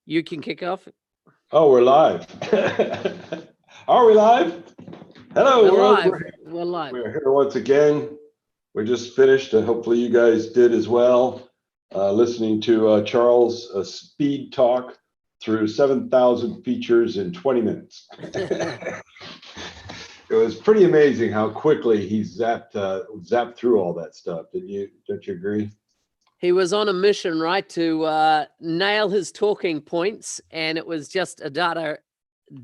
You can kick off. Oh, we're live. Are we live? Hello, We're world. live. We're live. We're here once again. We just finished, and hopefully you guys did as well, listening to Charles' speed talk through 7,000 features in 20 minutes. It was pretty amazing how quickly he zapped through all that stuff. Don't you agree? He was on a mission, right, to nail his talking points, and it was just a data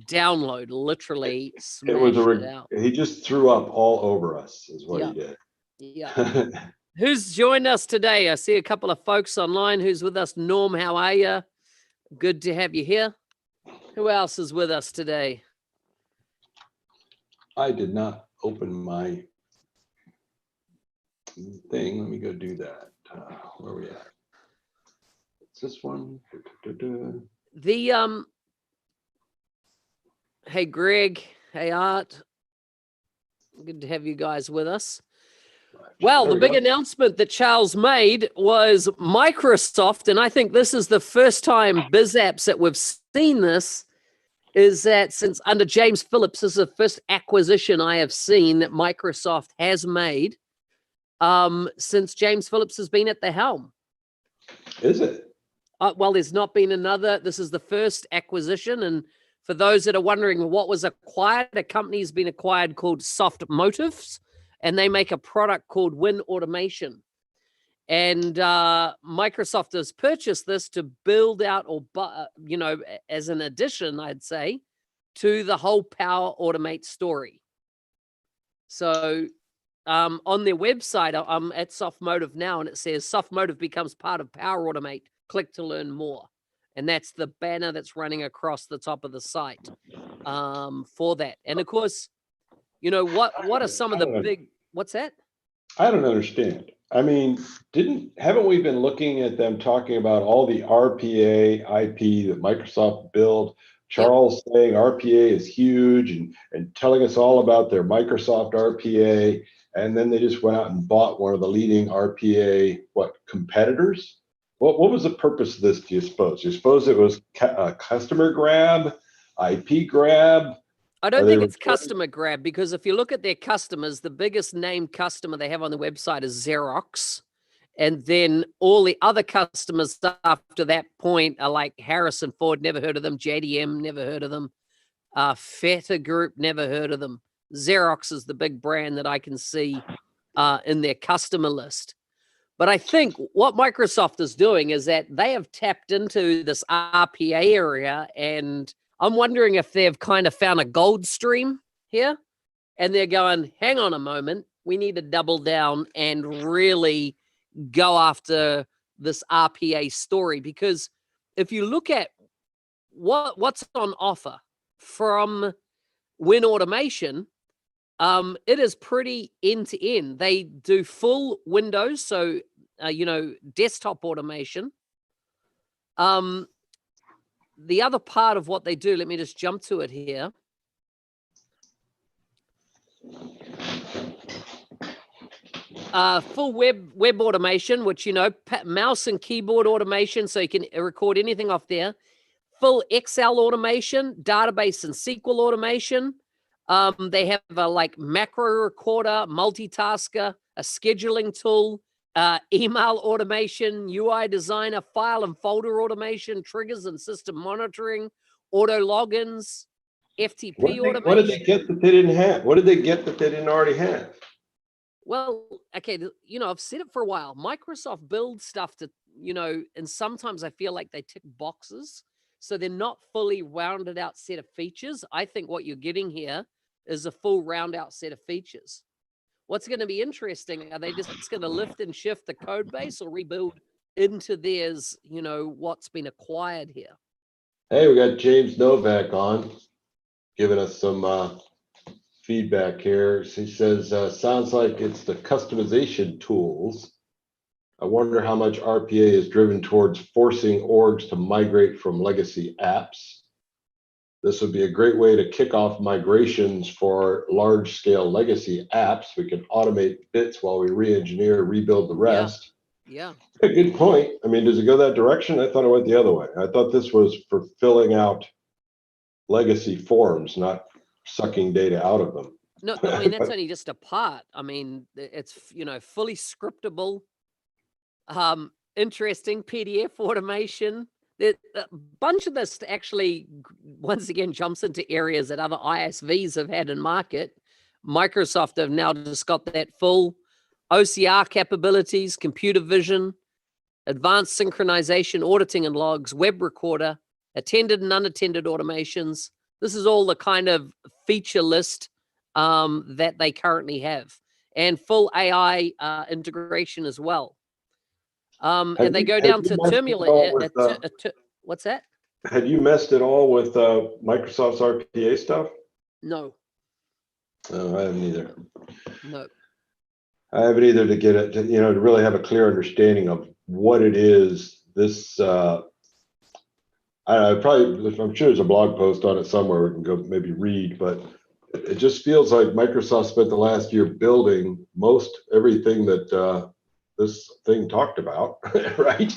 download, literally smashed it out. He just threw up all over us, is what he did. Yeah. Who's joined us today? I see a couple of folks online. Who's with us? Norm, how are you? Good to have you here. Who else is with us today? I did not open my thing. Let me go do that. Where are we at? It's this one. Hey Greg, hey Art. Good to have you guys with us. Well, the big announcement that Charles made was Microsoft, and I think this is the first time BizApps that we've seen this, is that since under James Phillips, this is the first acquisition I have seen that Microsoft has made since James Phillips has been at the helm. Is it? Well, there's not been another. This is the first acquisition. And for those that are wondering what was acquired, a company's been acquired called Softomotive, and they make a product called Win Automation. And Microsoft has purchased this to build out, or as an addition, I'd say, to the whole Power Automate story. So on their website, I'm at Softomotive now, and it says Softomotive becomes part of Power Automate. Click to learn more. And that's the banner that's running across the top of the site for that. And of course, what are some of the big, what's that? I don't understand. I mean, haven't we been looking at them talking about all the RPA IP that Microsoft built? Charles saying RPA is huge and telling us all about their Microsoft RPA. And then they just went out and bought one of the leading RPA, competitors? What was the purpose of this, do you suppose? You suppose it was a customer grab, IP grab? I don't think it's customer grab, because if you look at their customers, the biggest named customer they have on the website is Xerox. And then all the other customers after that point are like Harrison Ford, never heard of them. JDM, never heard of them. Feta Group, never heard of them. Xerox is the big brand that I can see in their customer list. But I think what Microsoft is doing is that they have tapped into this RPA area, and I'm wondering if they've kind of found a gold stream here, and they're going, hang on a moment, we need to double down and really go after this RPA story. Because if you look at what's on offer from Win Automation, it is pretty end-to-end. They do full Windows, so, desktop automation. The other part of what they do, let me just jump to it here. Full web automation, which, mouse and keyboard automation, so you can record anything off there. Full Excel automation, database and SQL automation. They have a macro recorder, multitasker, a scheduling tool, email automation, UI designer, file and folder automation, triggers and system monitoring, auto logins, FTP automation. What did they get that they didn't have? What did they get that they didn't already have? Well, okay, I've said it for a while. Microsoft builds stuff to, and sometimes I feel like they tick boxes. So they're not fully rounded out set of features. I think what you're getting here is a full round out set of features. What's going to be interesting, are they just going to lift and shift the code base or rebuild into theirs, what's been acquired here? Hey, we got James Novak on, giving us some feedback here. He says, sounds like it's the customization tools. I wonder how much RPA is driven towards forcing orgs to migrate from legacy apps. This would be a great way to kick off migrations for large-scale legacy apps. We can automate bits while we re-engineer, rebuild the rest. Yeah. Good point. I mean, does it go that direction? I thought it went the other way. I thought this was for filling out legacy forms, not sucking data out of them. No, I mean, that's only just a part. I mean, it's, fully scriptable, interesting PDF automation. A bunch of this actually, once again, jumps into areas that other ISVs have had in market. Microsoft have now just got that full OCR capabilities, computer vision, advanced synchronization, auditing and logs, web recorder, attended and unattended automations. This is all the kind of feature list that they currently have, and full AI integration as well. And they go down to what's that? Had you messed at all with Microsoft's RPA stuff? No. No, I haven't either. No. I haven't either, to get it, to really have a clear understanding of what it is. This, I'm sure there's a blog post on it somewhere we can go maybe read, but it just feels like Microsoft spent the last year building most everything that this thing talked about, right?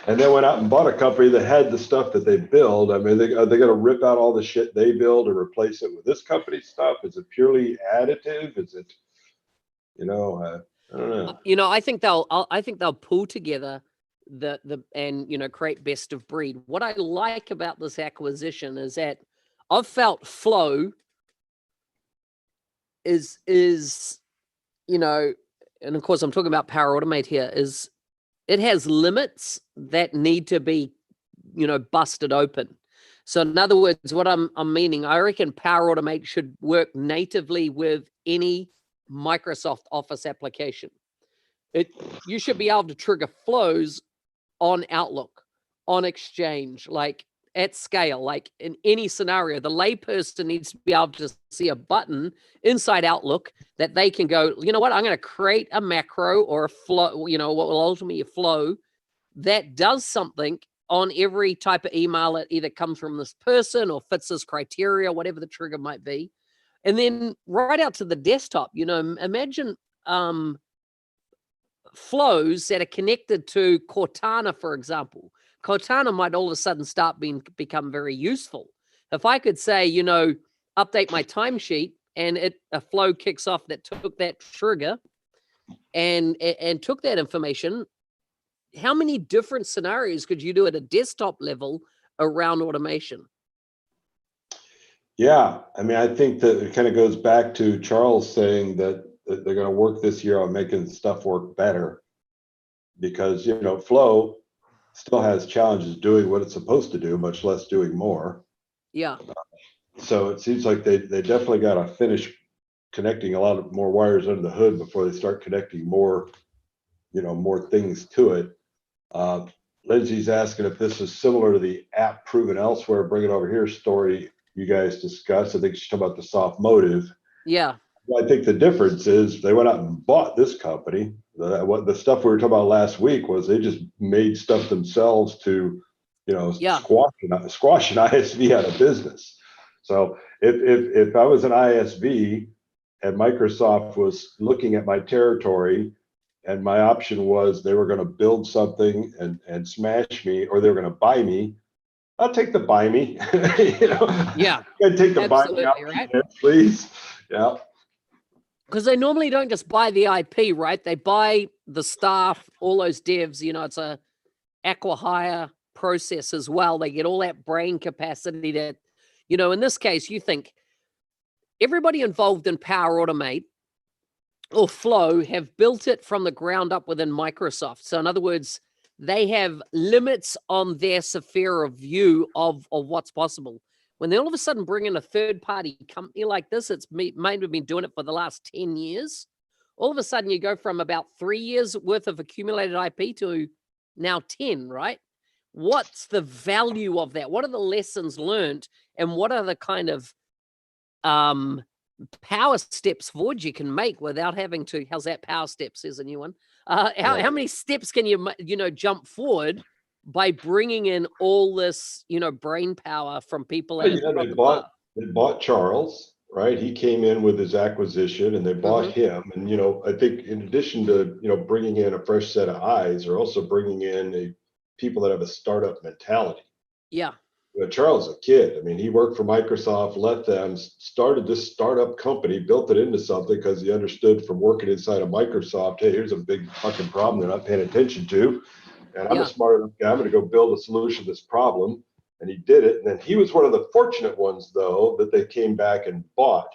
And then went out and bought a company that had the stuff that they build. I mean, are they going to rip out all the shit they build and replace it with this company's stuff? Is it purely additive? Is it, I don't know. I think they'll pull together and create best of breed. What I like about this acquisition is that I've felt Flow is and of course I'm talking about Power Automate here, is it has limits that need to be busted open. So in other words, what I'm meaning, I reckon Power Automate should work natively with any Microsoft Office application. You should be able to trigger flows on Outlook, on Exchange, like at scale, like in any scenario. The layperson needs to be able to see a button inside Outlook that they can go, you know what, I'm going to create a macro or a flow, what will ultimately be a flow that does something on every type of email that either comes from this person or fits this criteria, whatever the trigger might be. And then right out to the desktop, imagine flows that are connected to Cortana, for example. Cortana might all of a sudden become very useful. If I could say, update my timesheet, and a flow kicks off that took that trigger and took that information, how many different scenarios could you do at a desktop level around automation? Yeah, I mean, I think that it kind of goes back to Charles saying that they're going to work this year on making stuff work better, because Flow still has challenges doing what it's supposed to do, much less doing more. Yeah. So it seems like they definitely got to finish connecting a lot of more wires under the hood before they start connecting more things to it. Lindsay's asking if this is similar to the app proven elsewhere, bring it over here story you guys discussed. I think she's talking about the Softomotive. Yeah. Well, I think the difference is they went out and bought this company. The stuff we were talking about last week was they just made stuff themselves to, squash an ISV out of business. So if I was an ISV and Microsoft was looking at my territory, and my option was they were going to build something and smash me, or they were going to buy me, I'll take the buy me. Yeah. I'd take the buy me out, right? please. Yeah. Because they normally don't just buy the IP, right? They buy the staff, all those devs. It's a acqui-hire process as well. They get all that brain capacity that, in this case, you think everybody involved in Power Automate or Flow have built it from the ground up within Microsoft. So in other words, they have limits on their sphere of view of what's possible. When they all of a sudden bring in a third-party company like this, it's might have been doing it for the last 10 years. All of a sudden, you go from about 3 years worth of accumulated IP to now 10, right? What's the value of that? What are the lessons learned? And what are the kind of power steps forward you can make without having to, how's that? Power steps is a new one. How many steps can you jump forward by bringing in all this, brain power from people? Well, they bought Charles. right? He came in with his acquisition and they bought him. And, I think in addition to, bringing in a fresh set of eyes, they're also bringing in people that have a startup mentality. Yeah. Charles is a kid. I mean, he worked for Microsoft, left them, started this startup company, built it into something because he understood from working inside of Microsoft, hey, here's a big fucking problem they're not paying attention to. And I'm a smart enough guy, I'm going to go build a solution to this problem. And he did it. And then he was one of the fortunate ones, though, that they came back and bought.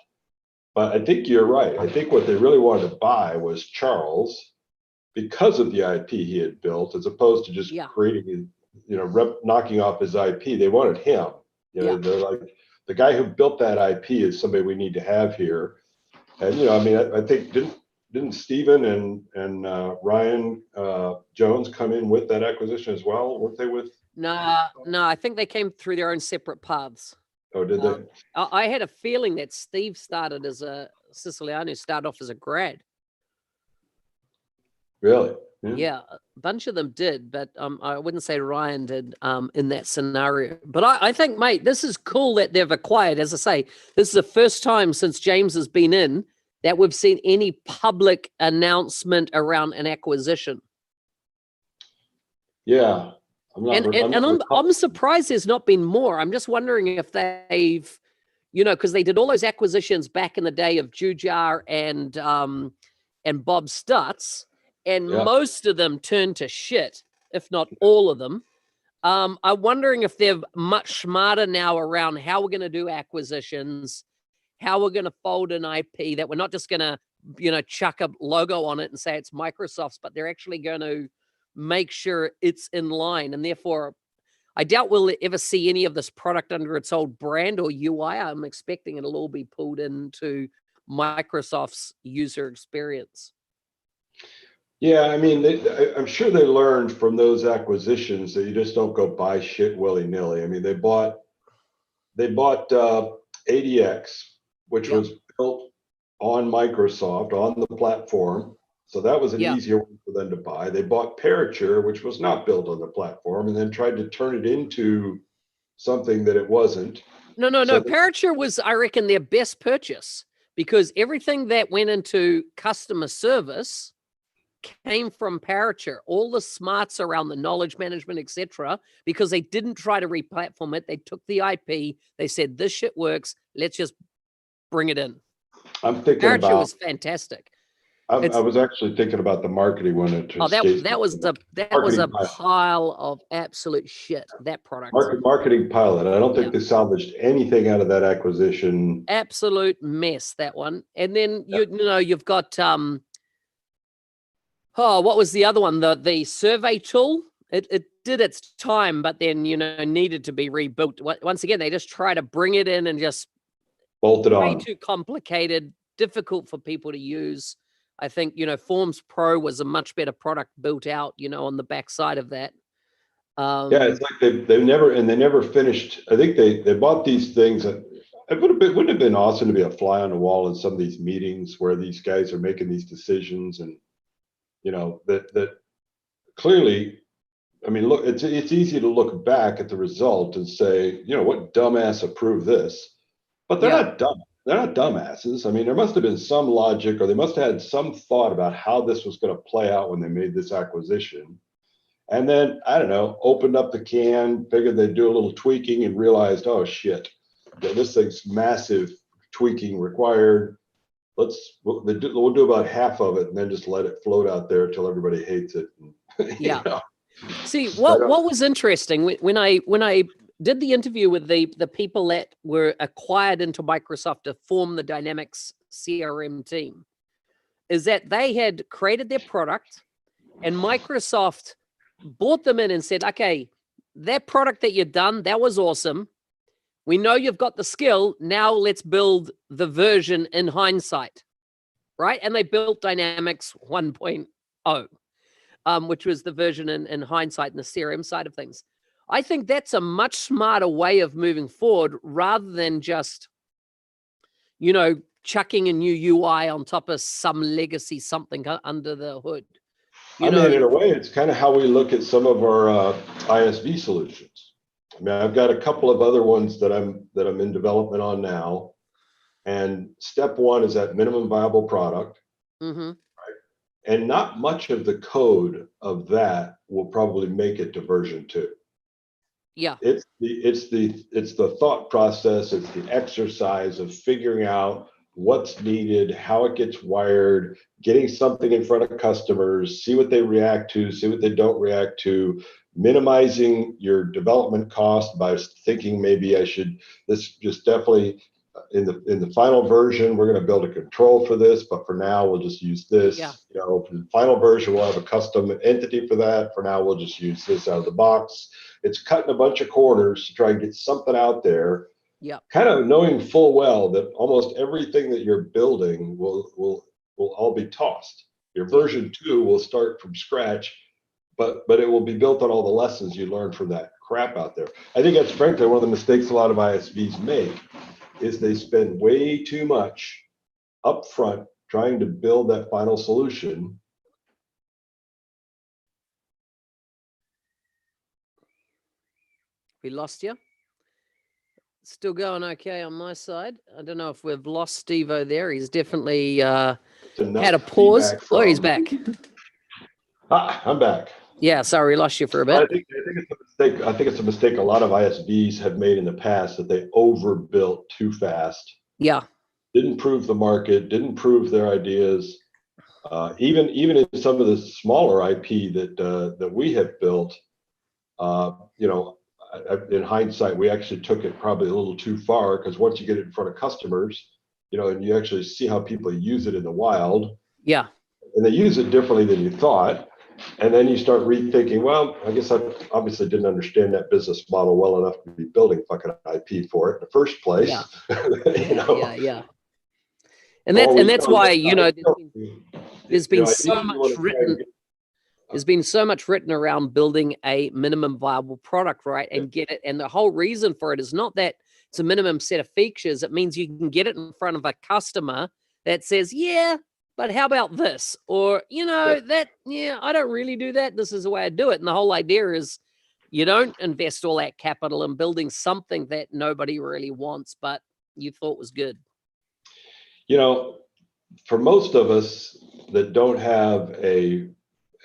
But I think you're right. I think what they really wanted to buy was Charles because of the IP he had built, as opposed to just creating, knocking off his IP. They wanted him. They're like, the guy who built that IP is somebody we need to have here. And, I think didn't Stephen and Ryan Jones come in with that acquisition as well? Weren't they with? No, I think they came through their own separate paths. Oh, did they? I had a feeling that Steve started as a Siciliano, started off as a grad. Really? Yeah, a bunch of them did, but I wouldn't say Ryan did in that scenario. But I think, mate, this is cool that they've acquired. As I say, this is the first time since James has been in that we've seen any public announcement around an acquisition. Yeah. I'm surprised there's not been more. I'm just wondering if they've, because they did all those acquisitions back in the day of Jujar and Bob Stutz, and most of them turned to shit, if not all of them. I'm wondering if they're much smarter now around how we're going to do acquisitions, how we're going to fold an IP, that we're not just going to, chuck a logo on it and say it's Microsoft's, but they're actually going to make sure it's in line. And therefore, I doubt we'll ever see any of this product under its old brand or UI. I'm expecting it'll all be pulled into Microsoft's user experience. Yeah, I mean, I'm sure they learned from those acquisitions that you just don't go buy shit willy-nilly. I mean, they bought ADX, which was built on Microsoft, on the platform. So that was an easier one for them to buy. They bought Parature, which was not built on the platform, and then tried to turn it into something that it wasn't. No. Parature was, I reckon, their best purchase, because everything that went into customer service came from Parature. All the smarts around the knowledge management, etc., because they didn't try to replatform it. They took the IP. They said, this shit works. Let's just bring it in. I'm thinking Parature was fantastic. I was actually thinking about the marketing one. That was a pile of absolute shit, that product. Marketing pilot. I don't think they salvaged anything out of that acquisition. Absolute mess, that one. And then you've got what was the other one? The survey tool. It did its time, but then needed to be rebuilt. Once again, they just try to bring it in and just bolt it on. Way too complicated, difficult for people to use. I think, Forms Pro was a much better product built out, on the backside of that. It's like they never finished. I think they bought these things that wouldn't have been awesome to be a fly on the wall in some of these meetings where these guys are making these decisions, and that clearly, I mean, look, it's easy to look back at the result and say, what dumbass approved this, but they're not dumb. They're not dumbasses. I mean, there must have been some logic, or they must have had some thought about how this was going to play out when they made this acquisition. And then, I don't know, opened up the can, figured they'd do a little tweaking, and realized, oh shit, this thing's massive tweaking required. We'll do about half of it and then just let it float out there until everybody hates it. See, what was interesting when I did the interview with the people that were acquired into Microsoft to form the Dynamics CRM team, is that they had created their product and Microsoft bought them in and said, okay, that product that you've done, that was awesome. We know you've got the skill. Now let's build the version in hindsight, right? And they built Dynamics 1.0, which was the version in hindsight in the CRM side of things. I think that's a much smarter way of moving forward rather than just, chucking a new UI on top of some legacy something under the hood. In a way, it's kind of how we look at some of our ISV solutions. I mean, I've got a couple of other ones that I'm in development on now, And step one is that minimum viable product. Mm-hmm. And not much of the code of that will probably make it to version 2. Yeah. It's the thought process, it's the exercise of figuring out what's needed, how it gets wired, getting something in front of customers, see what they react to, see what they don't react to, minimizing your development cost by thinking maybe this just definitely in the final version, we're going to build a control for this, but for now we'll just use this. Yeah. You know, for the final version, we'll have a custom entity for that. For now, we'll just use this out of the box. It's cutting a bunch of corners to try and get something out there. Yeah. Kind of knowing full well that almost everything that you're building will all be tossed. Your version 2 will start from scratch, but it will be built on all the lessons you learned from that crap out there. I think that's frankly one of the mistakes a lot of ISVs make is they spend way too much upfront trying to build that final solution. We lost you. Still going okay on my side. I don't know if we've lost Steve-O there. He's definitely had a pause. Oh, he's back. I'm back. Yeah, sorry, we lost you for a bit. I think it's a mistake. I think it's a mistake a lot of ISVs have made in the past that they overbuilt too fast. Yeah. Didn't prove the market, didn't prove their ideas. Even in some of the smaller IP that we have built, you know, in hindsight, we actually took it probably a little too far because once you get it in front of customers, you know, and you actually see how people use it in the wild. Yeah. And they use it differently than you thought. And then you start rethinking, well, I guess I obviously didn't understand that business model well enough to be building fucking IP for it in the first place. Yeah. You know? Yeah. And that's why, you know, there's been so much written. There's been so much written around building a minimum viable product, right? And get it. And the whole reason for it is not that it's a minimum set of features. It means you can get it in front of a customer that says, yeah, but how about this? Or, you know, I don't really do that. This is the way I do it. And the whole idea is you don't invest all that capital in building something that nobody really wants, but you thought was good. You know, for most of us that don't have an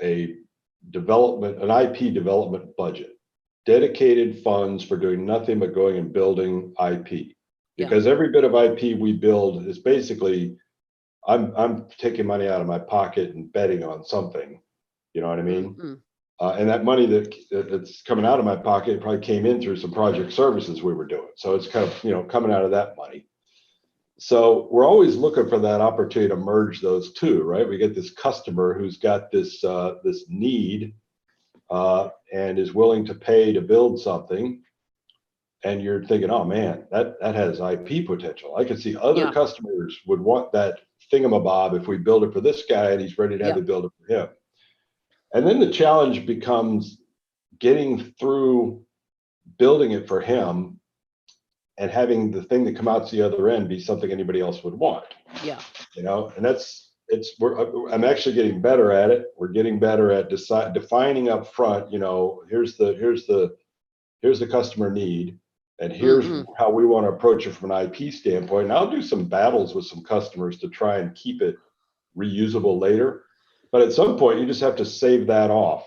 IP development budget, dedicated funds for doing nothing but going and building IP, because every bit of IP we build is basically, I'm taking money out of my pocket and betting on something. You know what I mean? Mm-hmm. And that money that's coming out of my pocket probably came in through some project services we were doing. So it's kind of, you know, coming out of that money. So we're always looking for that opportunity to merge those two, right? We get this customer who's got this need and is willing to pay to build something, and you're thinking, oh man, that has IP potential. I could see other customers would want that thingamabob if we build it for this guy and he's ready to have me build it for him. And then the challenge becomes getting through building it for him and having the thing that come out to the other end be something anybody else would want. Yeah. You know, and I'm actually getting better at it. We're getting better at defining up front, you know, here's the customer need, and here's how we want to approach it from an IP standpoint. And I'll do some battles with some customers to try and keep it reusable later. But at some point, you just have to save that off.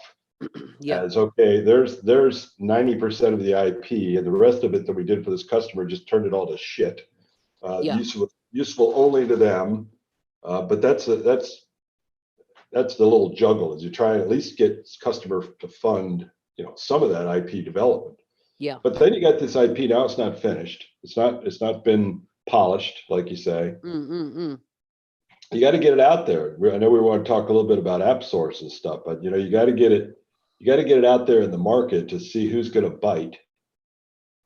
As okay, there's 90% of the IP, and the rest of it that we did for this customer just turned it all to shit. Useful only to them. But that's the little juggle, is you try and at least get customer to fund, you know, some of that IP development. Yeah. But then you got this IP now; it's not finished. It's not been polished, like you say. You got to get it out there. I know we want to talk a little bit about app source and stuff, but you know, you got to get it out there in the market to see who's going to bite.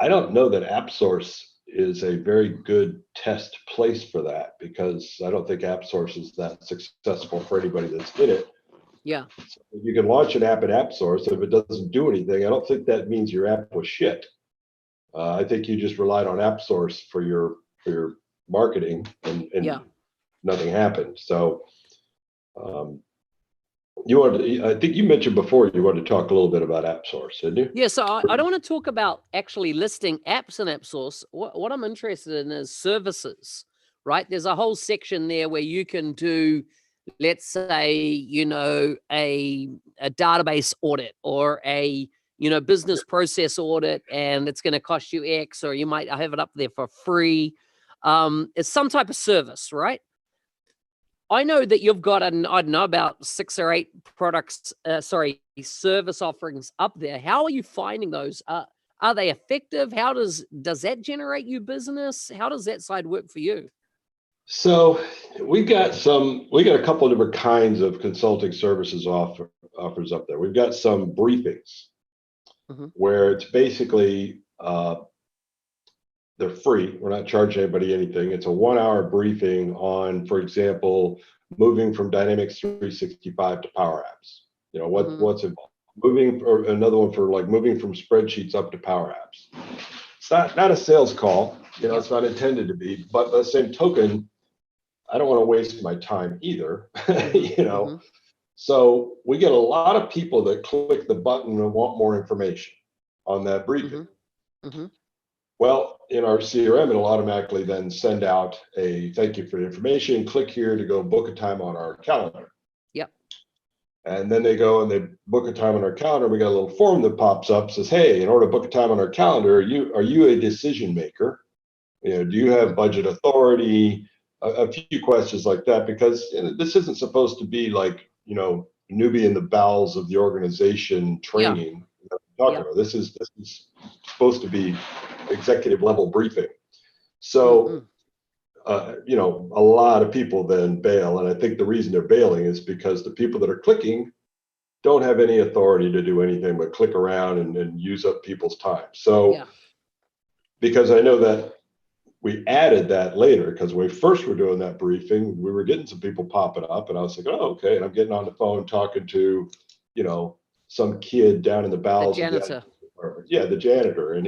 I don't know that app source is a very good test place for that, because I don't think app source is that successful for anybody that's in it. Yeah. So you can launch an app in app source. If it doesn't do anything, I don't think that means your app was shit. I think you just relied on app source for your marketing and nothing happened. So I think you mentioned before you wanted to talk a little bit about app source, didn't you? Yeah, so I don't want to talk about actually listing apps in app source. What I'm interested in is services, right? There's a whole section there where you can do, let's say, a database audit or a, business process audit, and it's going to cost you X, or you might have it up there for free. It's some type of service, right? I know that you've got, I don't know, about 6 or 8 products, service offerings up there. How are you finding those? Are they effective? How does that generate you business? How does that side work for you? So we got a couple of different kinds of consulting services offers up there. We've got some briefings where it's basically they're free. We're not charging anybody anything. It's a 1-hour briefing on, for example, moving from Dynamics 365 to PowerApps. What's involved. Or another one for like moving from spreadsheets up to PowerApps. It's not a sales call. It's not intended to be. But by the same token, I don't want to waste my time either. So we get a lot of people that click the button and want more information on that briefing. Well, in our CRM, it'll automatically then send out a thank you for the information. Click here to go book a time on our calendar. Yep. And then they go and they book a time on our calendar. We got a little form that pops up, says, hey, in order to book a time on our calendar, are you a decision maker? Do you have budget authority? A few questions like that, because this isn't supposed to be like, newbie in the bowels of the organization training. About. This is supposed to be executive level briefing. So, a lot of people then bail. And I think the reason they're bailing is because the people that are clicking don't have any authority to do anything but click around and use up people's time. So, because I know that we added that later, because when we first were doing that briefing, we were getting some people popping up, and I was like, oh, okay. And I'm getting on the phone talking to, some kid down in the bowels of the IT department. Yeah, the janitor. And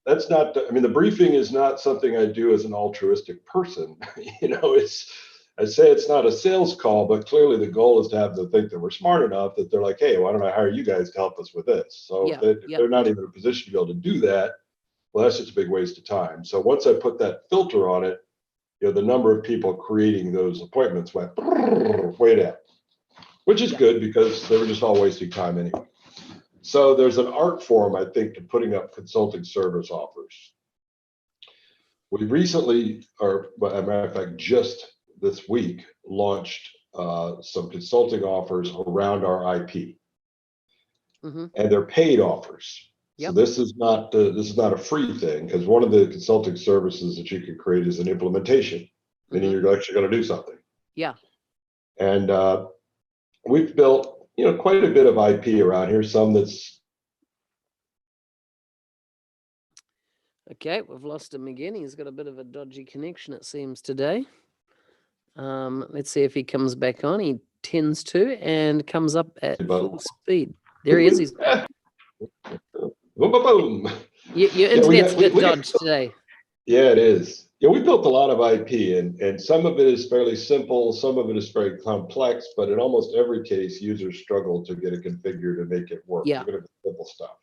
that's not, the briefing is not something I do as an altruistic person. I say it's not a sales call, but clearly the goal is to have them think that we're smart enough that they're like, hey, why don't I hire you guys to help us with this? So if they're not even in a position to be able to do that, well, that's just a big waste of time. So once I put that filter on it, the number of people creating those appointments went way down, which is good because they were just all wasting time anyway. So there's an art form, I think, to putting up consulting service offers. We recently, or as a matter of fact, just this week, launched some consulting offers around our IP, and they're paid offers. So this is not a free thing, because one of the consulting services that you can create is an implementation, meaning you're actually going to do something. Yeah. And we've built quite a bit of IP around here. Some that's okay. We've lost him again. He's got a bit of a dodgy connection, it seems, today. Let's see if he comes back on. He tends to, and comes up at full speed. There he is. He's boom, boom, boom. Your internet's a bit dodged today. Yeah, it is. We built a lot of IP, and some of it is fairly simple, some of it is very complex, but in almost every case, users struggle to get it configured and make it work. Even if it's simple stuff.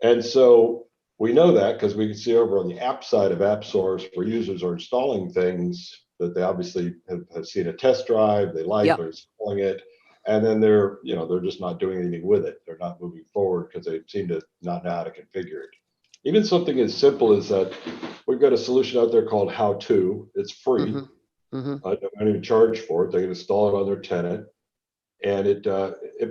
And so we know that because we can see over on the app side of AppSource where users are installing things that they obviously have seen a test drive, they like, they're installing it, and then they're just not doing anything with it. They're not moving forward because they seem to not know how to configure it. Even something as simple as that, we've got a solution out there called How To. It's free. I don't even charge for it. They can install it on their tenant, and it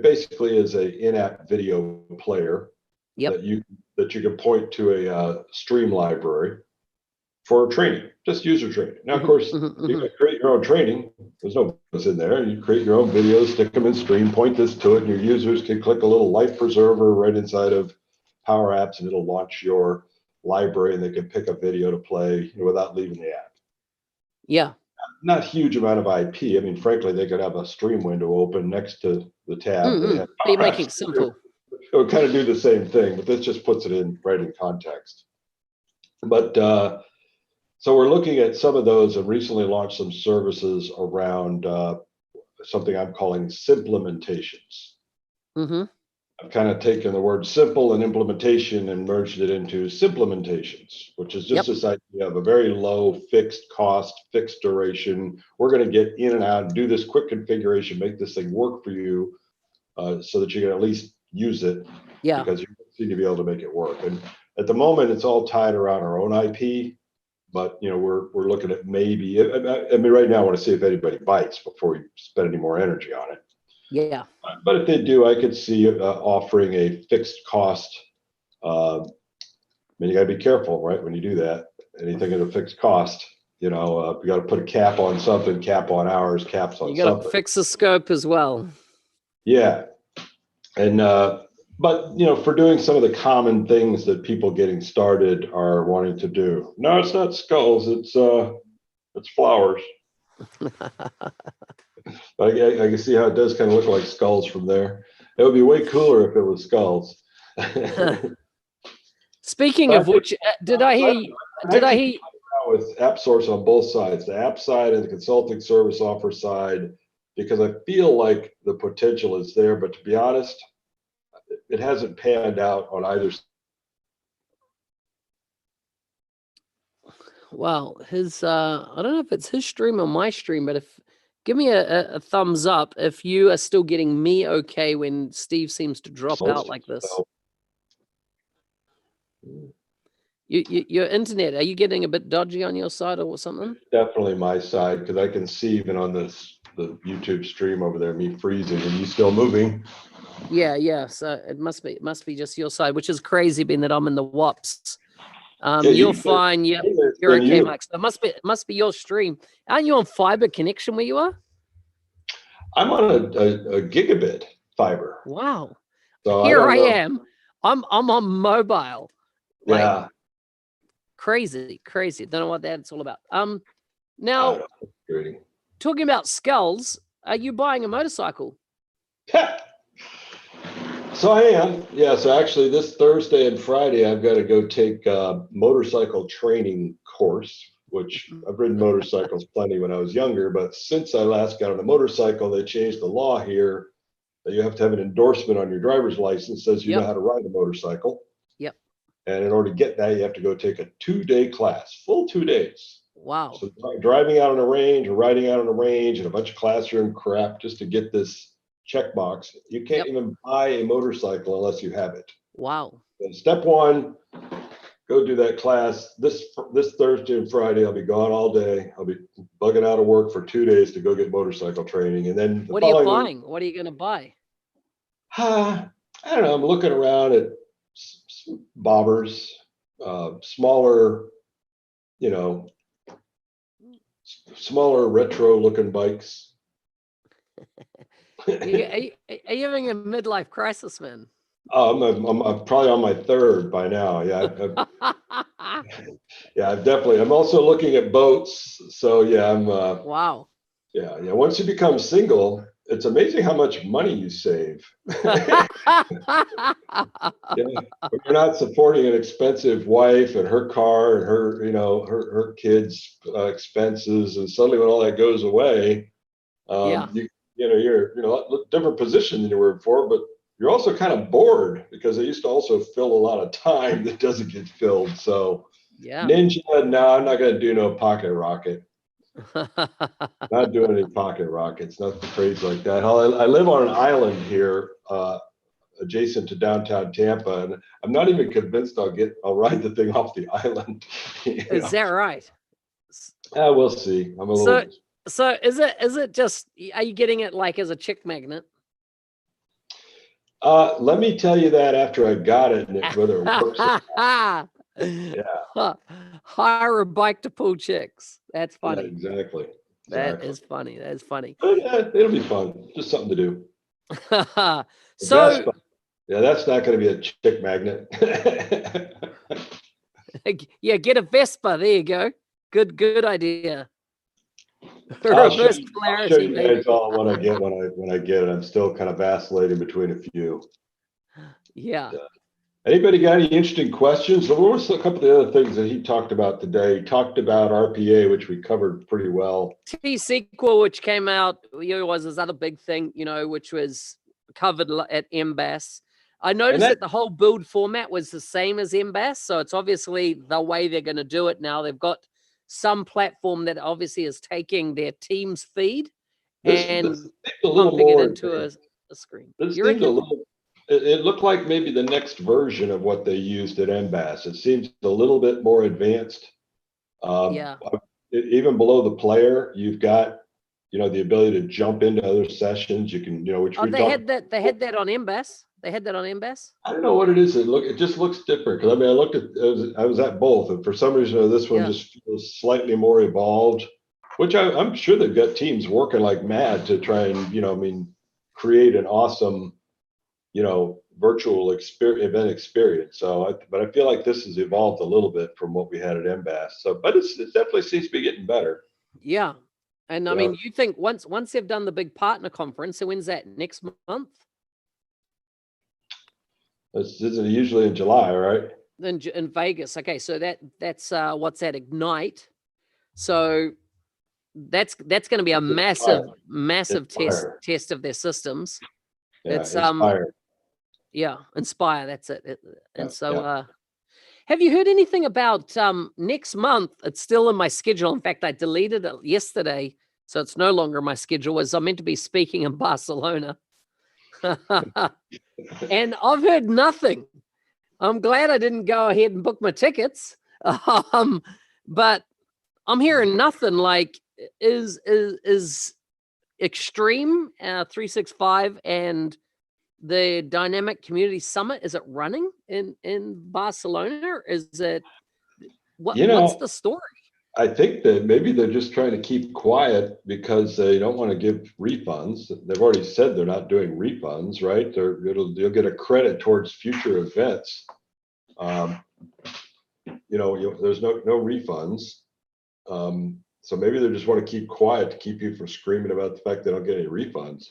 basically is a in-app video player that you can point to a stream library for training, just user training. Now, of course, you can create your own training. There's no business in there. You create your own videos, stick them in stream, point this to it, and your users can click a little light preserver right inside of PowerApps, and it'll launch your library, and they can pick a video to play without leaving the app. Yeah. Not huge amount of IP. Frankly, they could have a stream window open next to the tab. You're making it simple. It would kind of do the same thing, but this just puts it right in context. But so we're looking at some of those, and recently launched some services around something I'm calling simplementations. I've kind of taken the word simple and implementation and merged it into simplementations, which is just this idea of a very low fixed cost, fixed duration. We're going to get in and out and do this quick configuration, make this thing work for you so that you can at least use it because you seem to be able to make it work. And at the moment, it's all tied around our own IP, but we're looking at maybe, I mean, right now I want to see if anybody bites before we spend any more energy on it. Yeah. But if they do, I could see offering a fixed cost. I mean, you got to be careful, right? When you do that, anything at a fixed cost, you got to put a cap on something, cap on hours, caps on You got something. to fix the scope as well. Yeah. And, but, for doing some of the common things that people getting started are wanting to do. No, it's not skulls. It's flowers. But I can see how it does kind of look like skulls from there. It would be way cooler if it was skulls. Speaking of which, did I hear with AppSource on both sides, the app side and the consulting service offer side, because I feel like the potential is there, but to be honest, it hasn't panned out on either. Well, I don't know if it's his stream or my stream, but give me a thumbs up if you are still getting me okay when Steve seems to drop out like this. Your internet, are you getting a bit dodgy on your side or something? Definitely my side, because I can see even on the YouTube stream over there, me freezing and you still moving. Yeah. So it must be just your side, which is crazy being that I'm in the WAPs. You're fine. Yep, you're okay, Mike. So it must be your stream. Aren't you on fiber connection where you are? I'm on a gigabit fiber. Wow. So here I am. I'm on mobile. Yeah. Crazy. Don't know what that's all about. Now talking about skulls, are you buying a motorcycle? So I am. Yeah. So actually this Thursday and Friday, I've got to go take a motorcycle training course, which I've ridden motorcycles plenty when I was younger. But since I last got on a motorcycle, they changed the law here that you have to have an endorsement on your driver's license that says you know how to ride a motorcycle. Yep. And in order to get that, you have to go take a 2-day class, full 2 days. Wow. So driving out on a range or riding out on a range and a bunch of classroom crap just to get this checkbox. You can't even buy a motorcycle unless you have it. Wow. So step one, go do that class. This Thursday and Friday, I'll be gone all day. I'll be bugging out of work for 2 days to go get motorcycle training. And then what are you buying? What are you going to buy? I don't know. I'm looking around at bobbers, smaller, smaller retro looking bikes. Are you having a midlife crisis, man? Oh, I'm probably on my third by now. Yeah. I'm also looking at boats. So yeah, I'm wow. Yeah. Once you become single, it's amazing how much money you save. When you're not supporting an expensive wife and her car and her, her kids' expenses, and suddenly when all that goes away, you're in a different position than you were before, but you're also kind of bored because it used to also fill a lot of time that doesn't get filled. So Ninja, no, I'm not going to do no pocket rocket. Not doing any pocket rockets, nothing crazy like that. I live on an island here adjacent to downtown Tampa, and I'm not even convinced I'll ride the thing off the island. Is that right? We'll see. I'm a little. So is it just, are you getting it like as a chick magnet? Let me tell you that after I got it, and whether it works. Yeah. Hire a bike to pull chicks. That's funny. Yeah, exactly. That is funny. That is funny. It'll be fun. Just something to do. So that's not going to be a chick magnet. Yeah, get a Vespa. There you go. Good idea. Reverse polarity. I'll show you guys all what I get when I get it. I'm still kind of vacillating between a few. Yeah. Anybody got any interesting questions? What was a couple of the other things that he talked about today? He talked about RPA, which we covered pretty well. T-SQL, which came out, was this other big thing, which was covered at MBAS. I noticed that the whole build format was the same as Embass, so it's obviously the way they're going to do it now. They've got some platform that obviously is taking their Teams feed and this seems a little pumping it more into a screen. This You seemed a reckon? little. It looked like maybe the next version of what they used at Embass. It seems a little bit more advanced. Yeah. Even below the player, you've got, the ability to jump into other sessions. You can, which Oh, we they talked. had that. They had that on Embass. They had that on Embass. I don't know what it is. It just looks different. Because I mean, I looked at, I was at both, and for some reason, this one just feels slightly more evolved. Which I'm sure they've got teams working like mad to try and, create an awesome, virtual event experience. So, but I feel like this has evolved a little bit from what we had at Embass. So, but it definitely seems to be getting better. Yeah, and I mean, you think once they've done the big partner conference, so when's that? Next month? This isn't usually in July, right? In Vegas. Okay, so that's what's that? Ignite. So that's going to be a massive test of their systems. Yeah, it's Inspire. Yeah, Inspire. That's it. Have you heard anything about next month? It's still in my schedule. In fact, I deleted it yesterday, so it's no longer my schedule. As I'm meant to be speaking in Barcelona, and I've heard nothing. I'm glad I didn't go ahead and book my tickets, but I'm hearing nothing. Like, is Extreme 365 and the Dynamic Community Summit, is it running in Barcelona, or is it what's the story? I think that maybe they're just trying to keep quiet because they don't want to give refunds. They've already said they're not doing refunds, right? You'll get a credit towards future events. There's no refunds. So maybe they just want to keep quiet to keep you from screaming about the fact they don't get any refunds.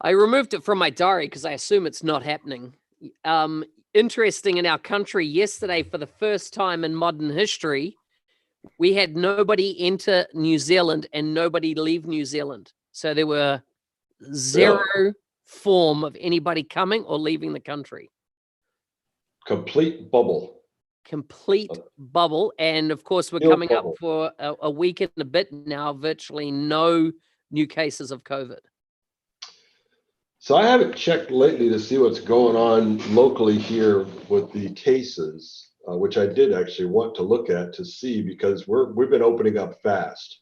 I removed it from my diary because I assume it's not happening. Interesting, in our country yesterday, for the first time in modern history, we had nobody enter New Zealand and nobody leave New Zealand. So there were zero form of anybody coming or leaving the country. Complete bubble. And of course, we're coming up for a week and a bit now, virtually no new cases of COVID. So I haven't checked lately to see what's going on locally here with the cases, which I did actually want to look at to see, because we've been opening up fast.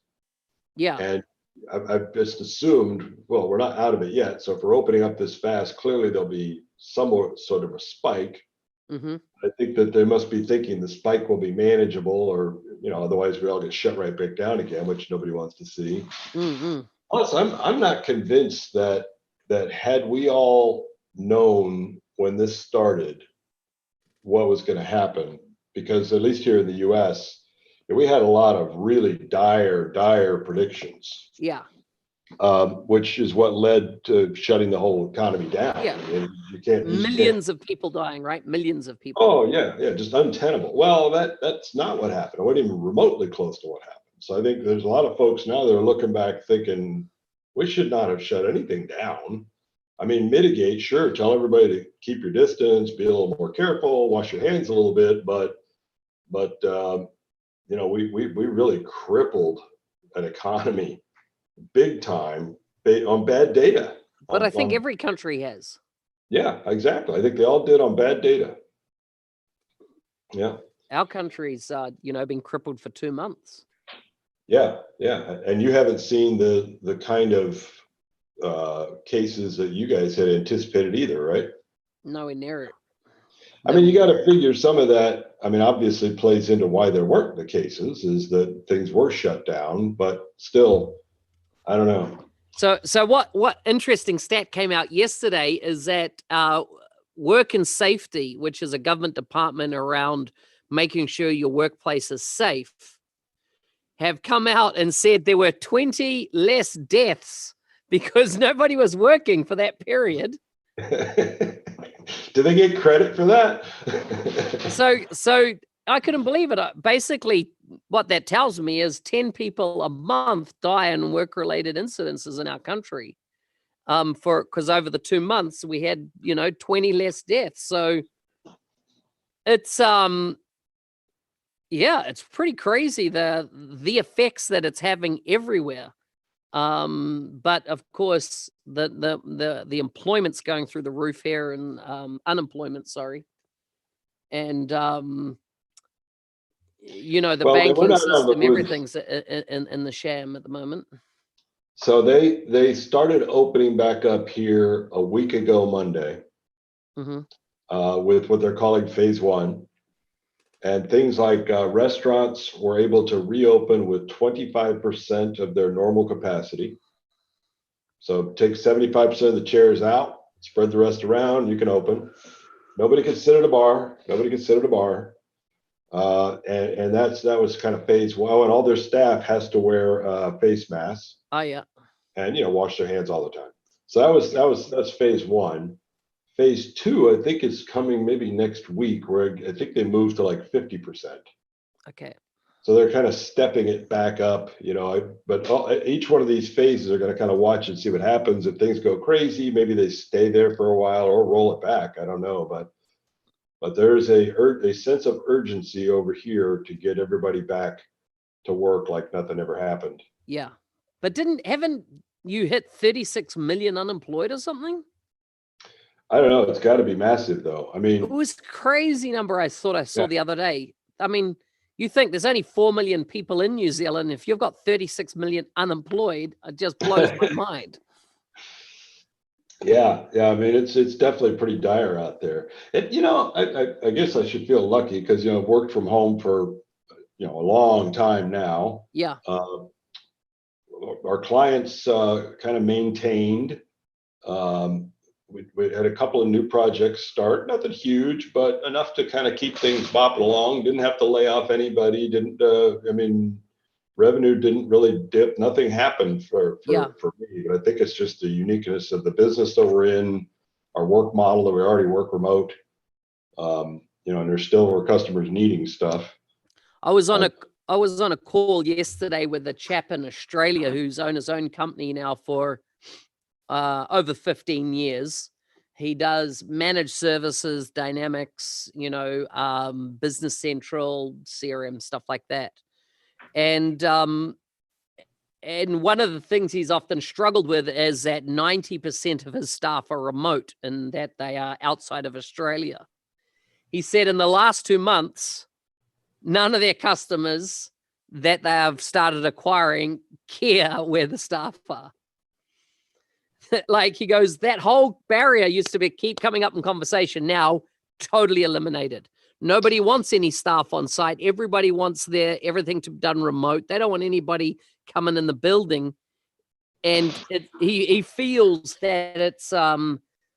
Yeah. And I've just assumed, well, we're not out of it yet. So if we're opening up this fast, clearly there'll be some sort of a spike. Mm-hmm. I think that they must be thinking the spike will be manageable, or otherwise we all get shut right back down again, which nobody wants to see. Mm-hmm. Plus, I'm not convinced that had we all known when this started what was going to happen, because at least here in the US, we had a lot of really dire predictions. Yeah. Which is what led to shutting the whole economy down. Yeah. I mean, you can't millions of people dying, right? Millions of people. Oh yeah, just untenable. Well, that's not what happened. It wasn't even remotely close to what happened. So I think there's a lot of folks now that are looking back thinking we should not have shut anything down. I mean, mitigate, sure, tell everybody to keep your distance, be a little more careful, wash your hands a little bit, but we really crippled an economy big time on bad data. But I think every country has. Yeah, exactly. I think they all did on bad data. Yeah. Our country's, been crippled for 2 months. Yeah. And you haven't seen the kind of cases that you guys had anticipated either, right? Nowhere near it. I mean, you got to figure some of that, obviously plays into why there weren't the cases, is that things were shut down, but still, I don't know. So what interesting stat came out yesterday is that Work and Safety, which is a government department around making sure your workplace is safe, have come out and said there were 20 less deaths because nobody was working for that period. Do they get credit for that? So I couldn't believe it. Basically, what that tells me is 10 people a month die in work-related incidences in our country. because over the 2 months we had 20 less deaths. So it's it's pretty crazy the effects that it's having everywhere. But of course the employment's going through the roof here, and unemployment, sorry. And the Well, we're banking not out of the system, woods. everything's in the sham at the moment. So they started opening back up here a week ago Monday, Hmm. with what they're calling phase one. And things like restaurants were able to reopen with 25% of their normal capacity. So take 75% of the chairs out, spread the rest around, you can open. Nobody can sit at a bar. Nobody can sit at a bar. And that was kind of phase one. Oh, and all their staff has to wear face masks Oh yeah. and wash their hands all the time. So that's phase one. Phase two, I think, is coming maybe next week, where I think they moved to like 50%. Okay. So they're kind of stepping it back up, but each one of these phases are going to kind of watch and see what happens. If things go crazy, maybe they stay there for a while or roll it back. I don't know, but there's a sense of urgency over here to get everybody back to work like nothing ever happened. Yeah. But haven't you hit 36 million unemployed or something? I don't know. It's got to be massive, though. I It mean, was a crazy number I thought I saw Yeah. the other day. I mean, you think there's only 4 million people in New Zealand. If you've got 36 million unemployed, it just blows my mind. yeah. I mean, it's definitely pretty dire out there. I guess I should feel lucky because I've worked from home for a long time now. Yeah. Our clients kind of maintained. We had a couple of new projects start, nothing huge, but enough to kind of keep things bopping along. Didn't have to lay off anybody. Revenue didn't really dip. Nothing happened for me. But I think it's just the uniqueness of the business that we're in, our work model that we already work remote. And there's still our customers needing stuff. I was on a call yesterday with a chap in Australia who's owned his own company now for over 15 years. He does managed services, Dynamics, Business Central, CRM, stuff like that. And one of the things he's often struggled with is that 90% of his staff are remote and that they are outside of Australia. He said in the last 2 months, none of their customers that they have started acquiring care where the staff are. Like, he goes, that whole barrier used to keep coming up in conversation, now totally eliminated. Nobody wants any staff on site. Everybody wants everything to be done remote. They don't want anybody coming in the building. And he feels that it's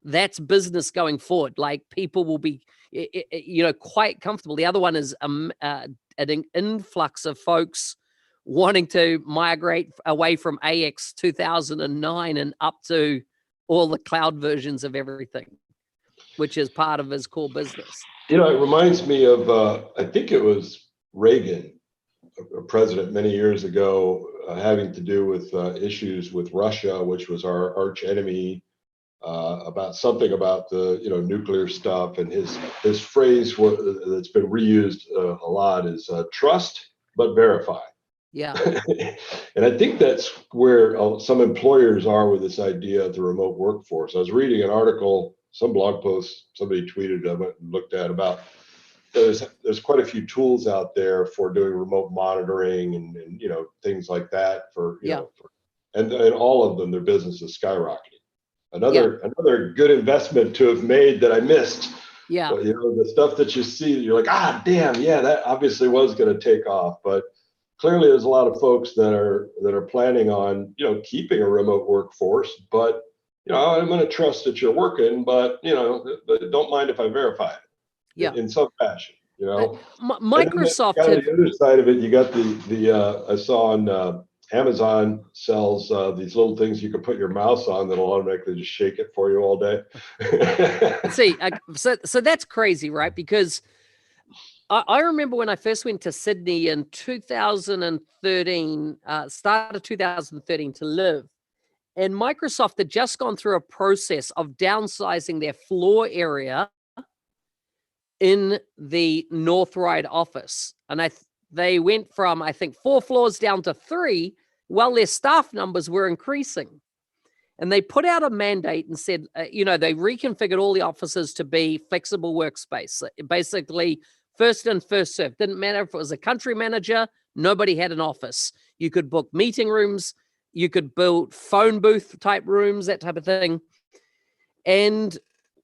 that's business going forward. Like, people will be quite comfortable. The other one is an influx of folks wanting to migrate away from AX 2009 and up to all the cloud versions of everything, which is part of his core business. It reminds me of, I think it was Reagan, a president many years ago, having to do with issues with Russia, which was our arch enemy, about something about the nuclear stuff. And his phrase that's been reused a lot is trust but verify. Yeah. And I think that's where some employers are with this idea of the remote workforce. I was reading an article, some blog post somebody tweeted, I went and looked at, about there's quite a few tools out there for doing remote monitoring and things like that and all of them, their business is skyrocketing. Another good investment to have made that I missed. Yeah. But, the stuff that you see, you're like, damn, yeah, that obviously was going to take off. But clearly there's a lot of folks that are planning on, keeping a remote workforce, but, I'm going to trust that you're working, but don't mind if I verify it in some fashion, Microsoft on the other side of it, you got the I saw on Amazon sells these little things you can put your mouse on that'll automatically just shake it for you all day. See, so that's crazy, right? Because I remember when I first went to Sydney in 2013, start of 2013 to live, And Microsoft had just gone through a process of downsizing their floor area in the North Ryde office. And they went from, I think, 4 floors down to 3, while their staff numbers were increasing. And they put out a mandate and said, they reconfigured all the offices to be flexible workspace. Basically, first in, first served. Didn't matter if it was a country manager, nobody had an office. You could book meeting rooms, you could build phone booth type rooms, that type of thing. And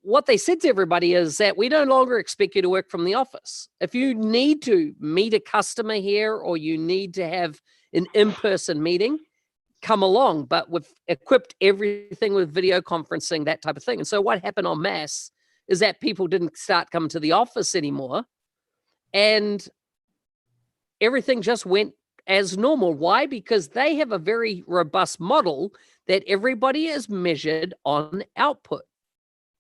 what they said to everybody is that we no longer expect you to work from the office. If you need to meet a customer here or you need to have an in-person meeting, come along, but we've equipped everything with video conferencing, that type of thing. And so what happened en masse is that people didn't start coming to the office anymore, and everything just went as normal. Why? Because they have a very robust model that everybody is measured on output,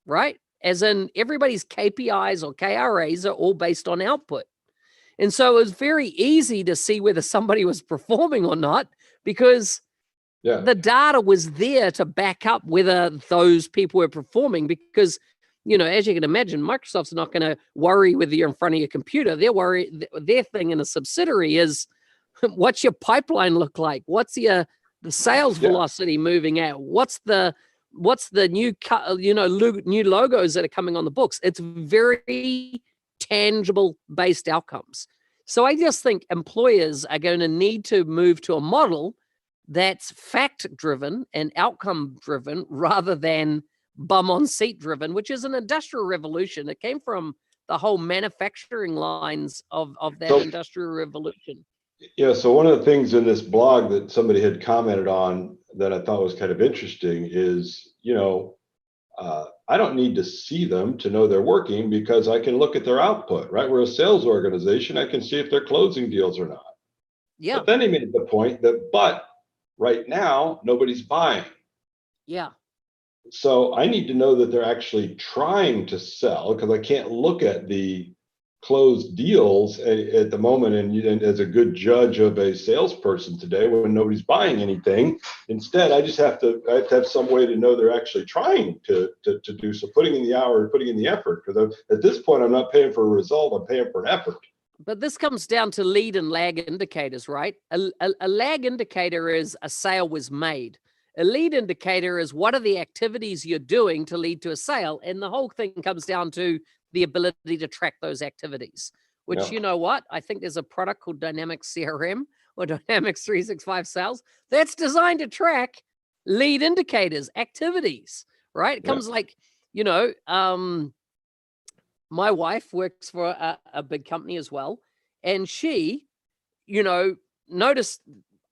right? As in everybody's KPIs or KRAs are all based on output. And so it was very easy to see whether somebody was performing or not, because the data was there to back up whether those people were performing. Because, as you can imagine, Microsoft's not going to worry whether you're in front of your computer. Their thing in a subsidiary is, what's your pipeline look like? What's the sales velocity moving at? What's the new new logos that are coming on the books? It's very tangible based outcomes. So I just think employers are going to need to move to a model that's fact driven and outcome driven rather than bum on seat driven, which is an industrial revolution. It came from the whole manufacturing lines of that industrial revolution. Yeah. So one of the things in this blog that somebody had commented on that I thought was kind of interesting is, I don't need to see them to know they're working, because I can look at their output, right? We're a sales organization. I can see if they're closing deals or not. Yeah. But then he made the point that, right now, nobody's buying. Yeah. So I need to know that they're actually trying to sell, because I can't look at the closed deals at the moment and as a good judge of a salesperson today when nobody's buying anything. Instead, I have to have some way to know they're actually trying to do so, putting in the hour, putting in the effort. Because at this point, I'm not paying for a result, I'm paying for an effort. But this comes down to lead and lag indicators, right? A lag indicator is a sale was made. A lead indicator is what are the activities you're doing to lead to a sale. And the whole thing comes down to the ability to track those activities, which, you know what? I think there's a product called Dynamics CRM or Dynamics 365 Sales that's designed to track lead indicators, activities, right? It comes like, my wife works for a big company as well. And she, noticed,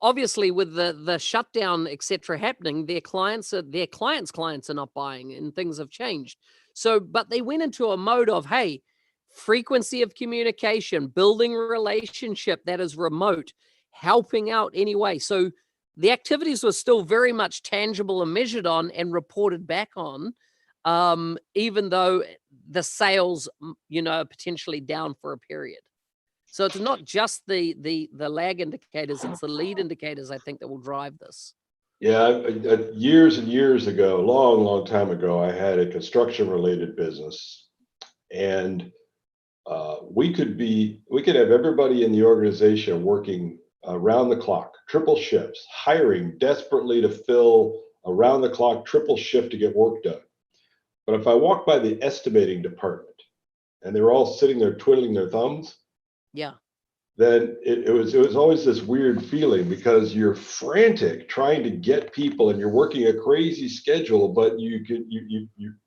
obviously with the shutdown, et cetera, happening, their clients are not buying and things have changed. So, but they went into a mode of, hey, frequency of communication, building a relationship that is remote, helping out anyway. So the activities were still very much tangible and measured on and reported back on, even though the sales, potentially down for a period. So it's not just the lag indicators, it's the lead indicators, I think, that will drive this. Yeah, years and years ago, long time ago, I had a construction related business, and we could have everybody in the organization working around the clock, triple shifts, hiring desperately to fill around the clock, triple shift to get work done. But if I walk by the estimating department and they were all sitting there twiddling their thumbs, then it was always this weird feeling, because you're frantic trying to get people and you're working a crazy schedule, but you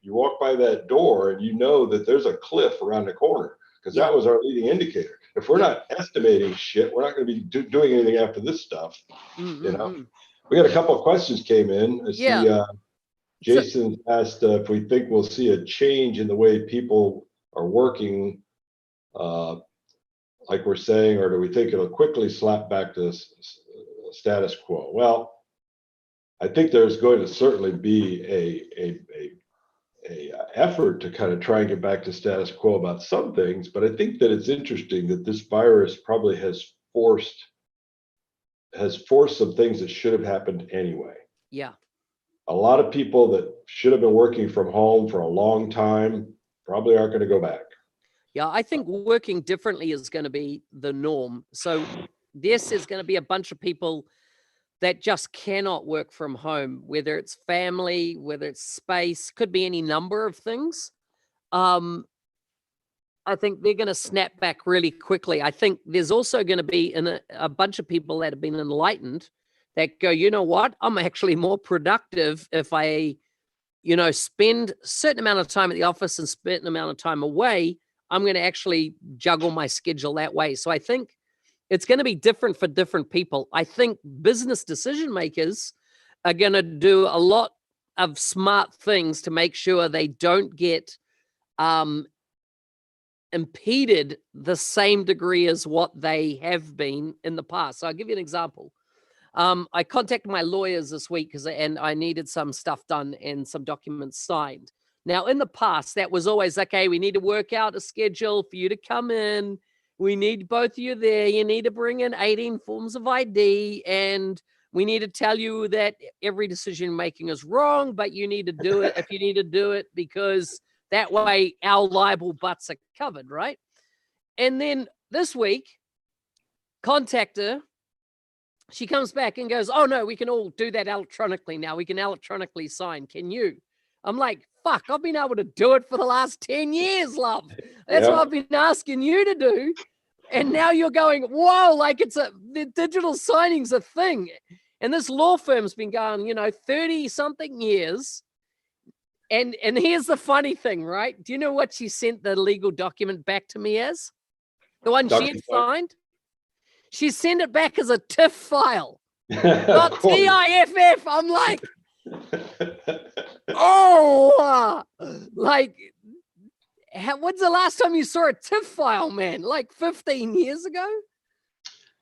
walk by that door and you know that there's a cliff around the corner, because that was our leading indicator. If we're not estimating shit, we're not going to be doing anything after this stuff. We got a couple of questions came in. I see Jason asked if we think we'll see a change in the way people are working, like we're saying, or do we think it'll quickly slap back to status quo? Well, I think there's going to certainly be a effort to kind of try and get back to status quo about some things, but I think that it's interesting that this virus probably has forced some things that should have happened anyway. Yeah. a lot of people that should have been working from home for a long time probably aren't going to go back. Yeah, I think working differently is going to be the norm. So this is going to be a bunch of people that just cannot work from home, whether it's family, whether it's space, could be any number of things. I think they're going to snap back really quickly. I think there's also going to be a bunch of people that have been enlightened that go, you know what? I'm actually more productive if I, spend a certain amount of time at the office and spend an amount of time away. I'm going to actually juggle my schedule that way. So I think it's going to be different for different people. I think business decision makers are going to do a lot of smart things to make sure they don't get impeded the same degree as what they have been in the past. So I'll give you an example. I contacted my lawyers this week and I needed some stuff done and some documents signed. Now, in the past, that was always, okay, we need to work out a schedule for you to come in. We need both of you there. You need to bring in 18 forms of ID, and we need to tell you that every decision making is wrong, but you need to do it if you need to do it, because that way our liable butts are covered, right? And then this week, contact her. She comes back and goes, oh, no, we can all do that electronically now. We can electronically sign. Can you? I'm like, fuck, I've been able to do it for the last 10 years, love. That's what I've been asking you to do. And now you're going, whoa, like the digital signing's a thing. And this law firm's been going, 30 something years. And here's the funny thing, right? Do you know what she sent the legal document back to me as? The one she had signed? She sent it back as a TIFF file, not TIFF. I'm like, oh, like, when's the last time you saw a TIFF file, man? Like 15 years ago?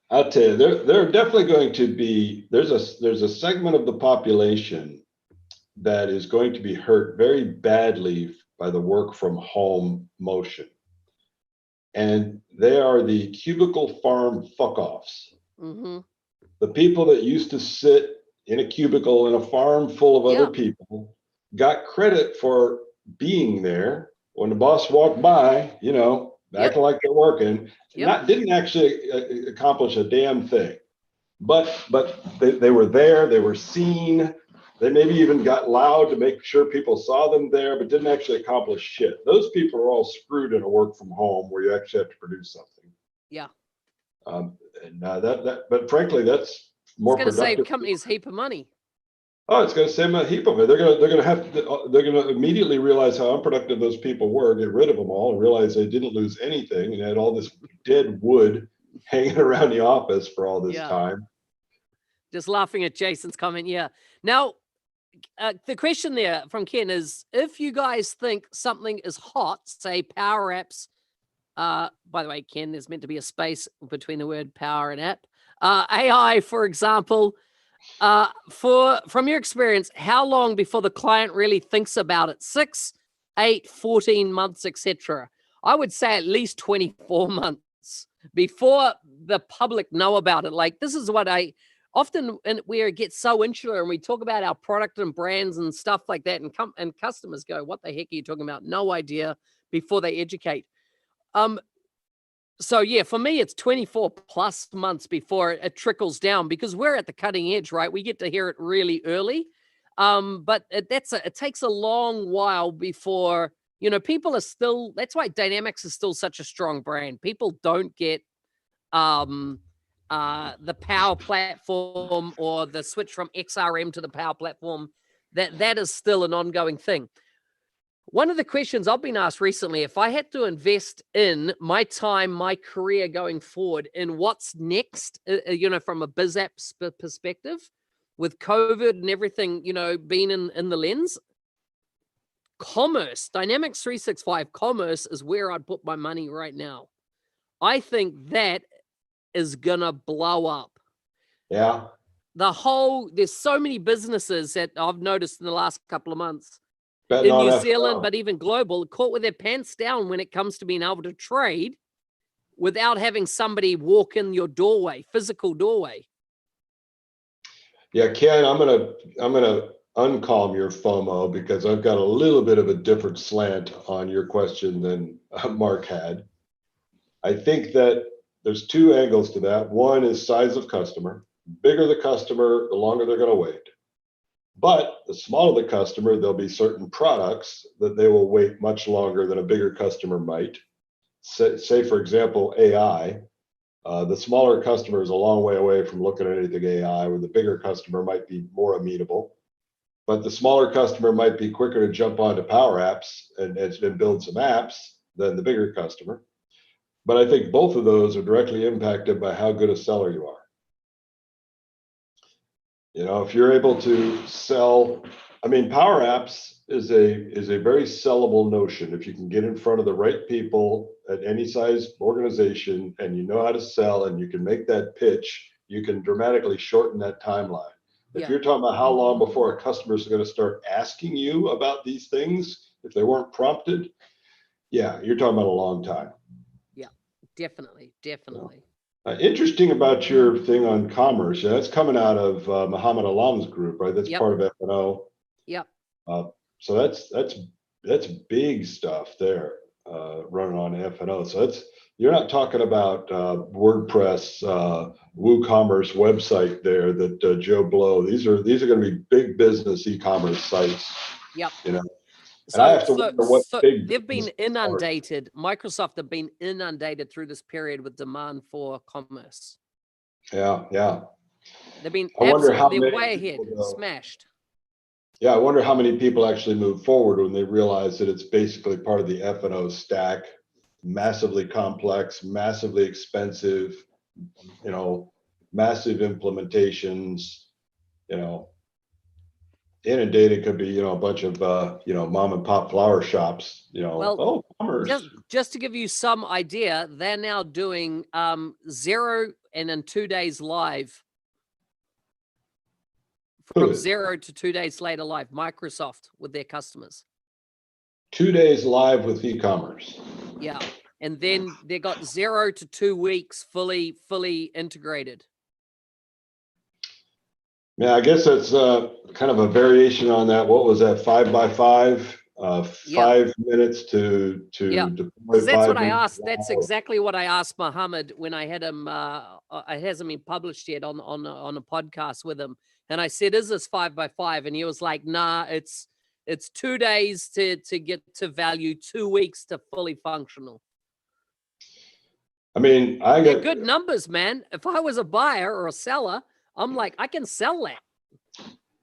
I'll tell you, there are definitely going to be, there's a segment of the population that is going to be hurt very badly by the work from home motion. And they are the cubicle farm fuck-offs. Mm-hmm. The people that used to sit in a cubicle in a farm full of other people got credit for being there when the boss walked by, acting like they're working, didn't actually accomplish a damn thing. But they were there, they were seen. They maybe even got loud to make sure people saw them there, but didn't actually accomplish shit. Those people are all screwed in a work from home where you actually have to produce something. Yeah. But frankly, that's more productive. It's going to save companies a heap of money. Oh, it's going to save them a heap of it. They're going to immediately realize how unproductive those people were, get rid of them all, and realize they didn't lose anything and had all this dead wood hanging around the office for all this time. Just laughing at Jason's comment. Yeah. Now, the question there from Ken is, if you guys think something is hot, say PowerApps, by the way, Ken, there's meant to be a space between the word power and app. AI, for example, from your experience, how long before the client really thinks about it? 6, 8, 14 months, etc. I would say at least 24 months before the public know about it. Like, this is what I often, and we get so insular and we talk about our product and brands and stuff like that, and customers go, what the heck are you talking about? No idea, before they educate. So yeah, for me, it's 24 plus months before it trickles down, because we're at the cutting edge, right? We get to hear it really early. But it takes a long while before, people are still, that's why Dynamics is still such a strong brand. People don't get the Power Platform or the switch from XRM to the Power Platform. That is still an ongoing thing. One of the questions I've been asked recently, if I had to invest in my time, my career going forward, in what's next, from a BizApps perspective, with COVID and everything, being in the lens, commerce, Dynamics 365 commerce is where I'd put my money right now. I think that is going to blow up. Yeah. There's so many businesses that I've noticed in the last couple of months in New Zealand, but even global, caught with their pants down when it comes to being able to trade without having somebody walk in your doorway, physical doorway. Yeah, Ken, I'm gonna uncalm your FOMO because I've got a little bit of a different slant on your question than Mark had. I think that there's two angles to that. One is size of customer. Bigger the customer, the longer they're going to wait. But the smaller the customer, there'll be certain products that they will wait much longer than a bigger customer might. Say for example, AI. The smaller customer is a long way away from looking at anything AI, where the bigger customer might be more amenable. But the smaller customer might be quicker to jump onto PowerApps and build some apps than the bigger customer. But I think both of those are directly impacted by how good a seller you are. You know, if you're able to sell, I mean, PowerApps is a very sellable notion. If you can get in front of the right people at any size organization and you know how to sell and you can make that pitch, you can dramatically shorten that timeline. If you're talking about how long before a customer is going to start asking you about these things, if they weren't prompted, yeah, you're talking about a long time. Yeah, definitely. Interesting about your thing on commerce. That's coming out of Muhammad Alam's group, right? That's part of F&O. Yep. So that's big stuff there, running on F&O. So you're not talking about WordPress, WooCommerce website there that Joe Blow. These are going to be big business e-commerce sites. Yep. You know. And I have to wonder what big they've been inundated. Microsoft have been inundated through this period with demand for commerce. Yeah. They've been they're way ahead, smashed. Yeah, I wonder how many people actually move forward when they realize that it's basically part of the F&O stack, massively complex, massively expensive, you know, massive implementations, you know. Inundated could be, you know, a bunch of, you know, mom and pop flower shops, you know. Well, commerce. Just to give you some idea, they're now doing 0 and in 2 days live. From 0 to 2 days later live, Microsoft with their customers. 2 days live with e-commerce. Yeah. And then they got 0 to 2 weeks fully integrated. Yeah, I guess that's kind of a variation on that. What was that? 5x5, 5 minutes to deploy. Because that's what I asked. That's exactly what I asked Muhammad when I had him. It hasn't been published yet on a podcast with him, and I said, "Is this 5x5?" And he was like, "Nah, it's 2 days to get to value, 2 weeks to fully functional." I mean, They're good numbers, man. If I was a buyer or a seller, I'm like, I can sell that.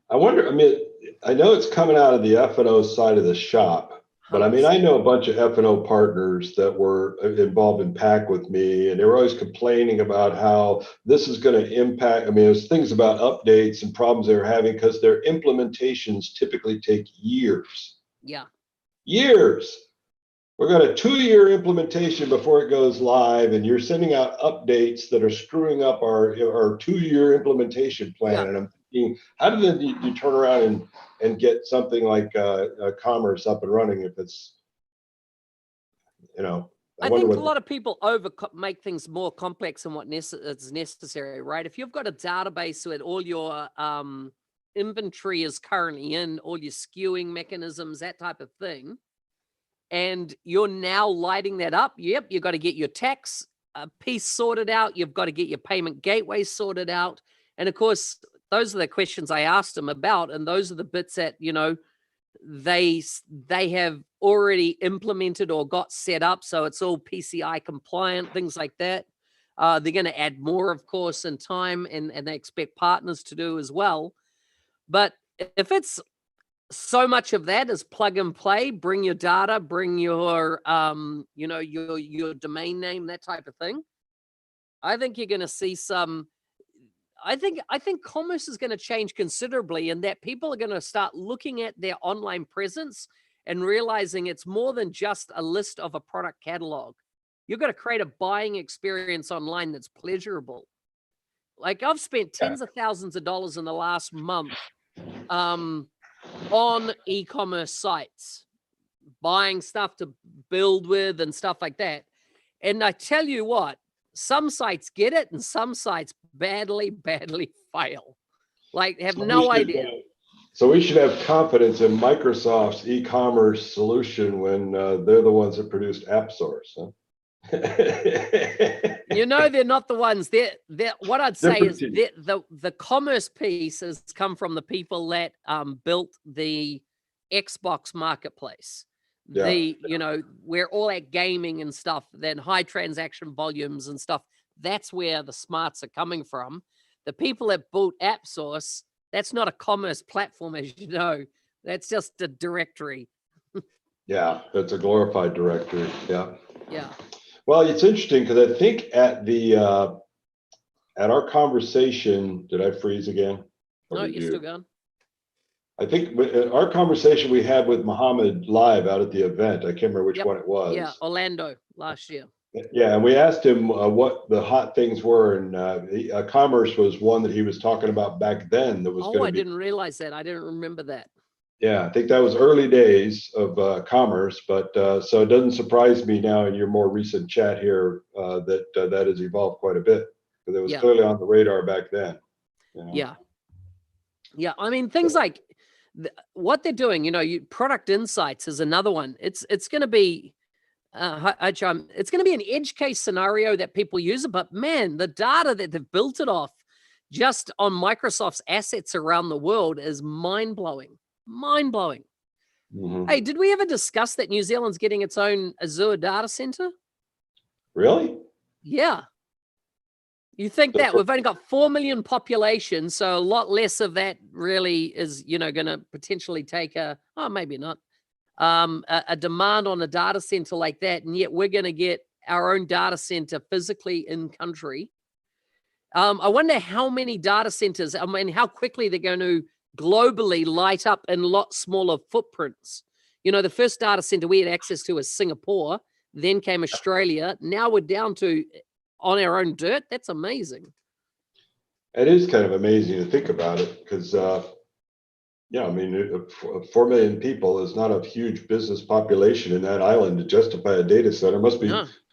I wonder, I mean, I know it's coming out of the F&O side of the shop, but I mean, I know a bunch of F&O partners that were involved in PAC with me, and they were always complaining about how this is going to impact. I mean, there's things about updates and problems they were having because their implementations typically take years. Yeah. Years. We've got a 2-year implementation before it goes live, and you're sending out updates that are screwing up our 2-year implementation plan. Yeah. And I'm thinking, how do you turn around and get something like commerce up and running if it's, you know? I think a lot of people make things more complex than what is necessary, right? If you've got a database with all your inventory is currently in, all your skewing mechanisms, that type of thing, and you're now lighting that up. Yep, you've got to get your tax piece sorted out. You've got to get your payment gateway sorted out. And of course, those are the questions I asked them about. And those are the bits that, you know, they have already implemented or got set up. So it's all PCI compliant, things like that. They're going to add more, of course, in time, and they expect partners to do as well. But if it's so much of that is plug and play, bring your data, bring your, you know, your domain name, that type of thing. I think you're going to see some, I think commerce is going to change considerably, in that people are going to start looking at their online presence and realizing it's more than just a list of a product catalog. You've got to create a buying experience online that's pleasurable. Like, I've spent tens of thousands of dollars in the last month, on e-commerce sites, buying stuff to build with and stuff like that. And I tell you what, some sites get it and some sites badly fail. Like, have no idea. So we should have confidence in Microsoft's e-commerce solution when they're the ones that produced AppSource. Huh? They're not the ones. What I'd say is the commerce piece has come from the people that built the Xbox marketplace. Where all that gaming and stuff, then high transaction volumes and stuff, that's where the smarts are coming from. The people that built AppSource, that's not a commerce platform, as you know. That's just a directory. Yeah, that's a glorified directory. Yeah. Yeah. Well, it's interesting because I think at our conversation, did I freeze again? No, you're still going. I think our conversation we had with Mohammed live out at the event, I can't remember which one it was. Yeah, Orlando last year. Yeah, and we asked him what the hot things were, and commerce was one that he was talking about back then. That was going to be. I didn't realize that. I didn't remember that. Yeah, I think that was early days of commerce, but so it doesn't surprise me now in your more recent chat here that that has evolved quite a bit, because it was clearly on the radar back then. Yeah. I mean, things like what they're doing. Product insights is another one. It's going to be. It's going to be an edge case scenario that people use it, but man, the data that they've built it off just on Microsoft's assets around the world is mind-blowing. Mind-blowing. Mm-hmm. Hey, did we ever discuss that New Zealand's getting its own Azure data center? Really? Yeah. You think that we've only got 4 million population, so a lot less of that really is, going to potentially take maybe not. A demand on a data center like that, and yet we're going to get our own data center physically in country. I wonder how many data centers, how quickly they're going to globally light up in a lot smaller footprints. The first data center we had access to was Singapore, then came Australia. Now we're down to on our own dirt. That's amazing. It is kind of amazing to think about it, because 4 million people is not a huge business population in that island to justify a data center. Must be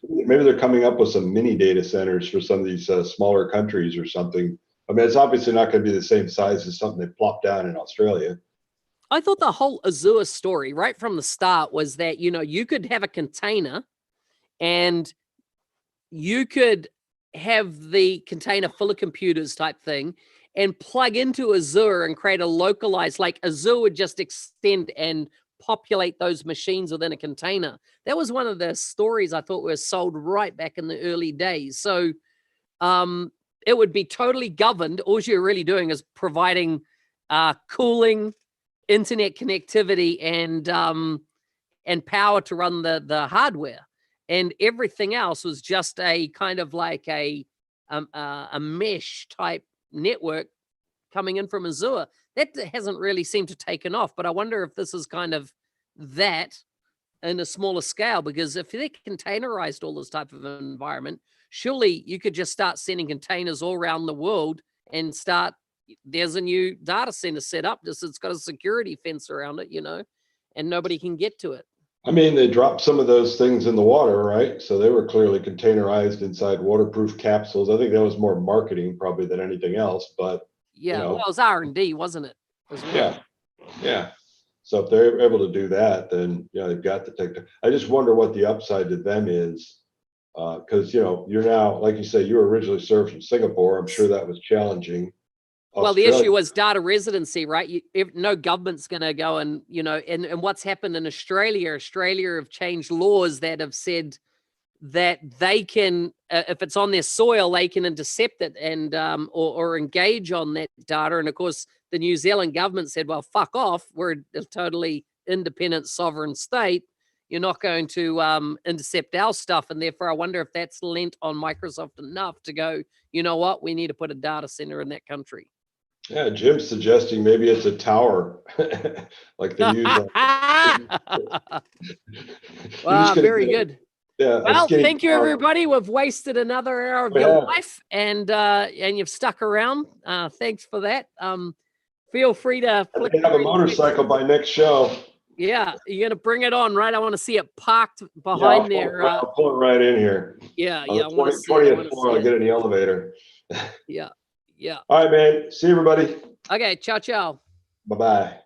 maybe they're coming up with some mini data centers for some of these smaller countries or something. I mean, it's obviously not going to be the same size as something they plopped down in Australia. I thought the whole Azure story right from the start was that, you could have a container and you could have the container full of computers type thing and plug into Azure and create a localized, like Azure would just extend and populate those machines within a container. That was one of the stories I thought were sold right back in the early days. So it would be totally governed. All you're really doing is providing cooling, internet connectivity, and power to run the hardware. And everything else was just a kind of like a mesh type network coming in from Azure. That hasn't really seemed to taken off, but I wonder if this is kind of that in a smaller scale, because if they containerized all this type of environment, surely you could just start sending containers all around the world and there's a new data center set up, just it's got a security fence around it, and nobody can get to it. I mean, they dropped some of those things in the water, right? So they were clearly containerized inside waterproof capsules. I think that was more marketing probably than anything else, but well, it was R&D, wasn't it? As well. Yeah. So if they're able to do that, then they've got the tech. I just wonder what the upside to them is, because you're now, like you say, you were originally served from Singapore. I'm sure that was challenging. Well, the issue was data residency, right? No government's going to go and, and what's happened in Australia have changed laws that have said that they can, if it's on their soil, they can intercept it and or engage on that data. And of course, the New Zealand government said, well, fuck off. We're a totally independent sovereign state. You're not going to intercept our stuff. And therefore, I wonder if that's lent on Microsoft enough to go, you know what, we need to put a data center in that country. Yeah, Jim's suggesting maybe it's a tower, like they use. Wow, very good. Yeah. Well, thank you, everybody. We've wasted another hour of your life, and you've stuck around. Thanks for that. Feel free to flick. Have a motorcycle by next show. Yeah, you're gonna bring it on, right? I want to see it parked behind there. I'll pull it right in here. Yeah. I want to see it. 20th floor, I'll get in the elevator. Yeah. All right, man. See everybody. Okay. Ciao, ciao. Bye-bye.